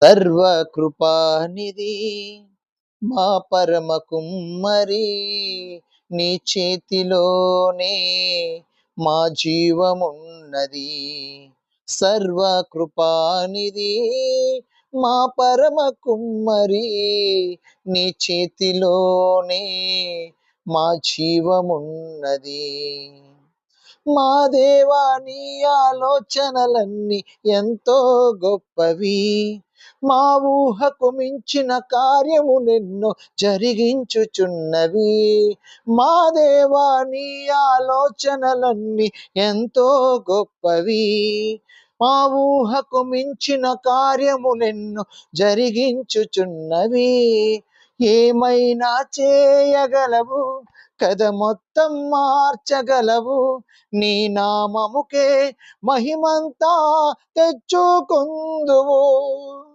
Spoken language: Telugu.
సర్వకృపానిధి మా పరమ కుమ్మరి, నీ చేతిలోనే మా జీవమున్నది. సర్వకృపానిధి మా పరమ కుమ్మరి, నీ చేతిలోనే మా జీవమున్నది. మా దేవా, నీ ఆలోచనలన్నీ ఎంతో గొప్పవి, మా ఊహకు మించిన కార్యములెన్నో జరిగించుచున్నవి. మా దేవా, నీ ఆలోచనలన్నీ ఎంతో గొప్పవి, మా ఊహకు మించిన కార్యములెన్నో జరిగించుచున్నవి. ఏమైనా చేయగలవు, కథ మొత్తం మార్చగలవు, నీ నామముకే మహిమంతా తెచ్చుకుందువు.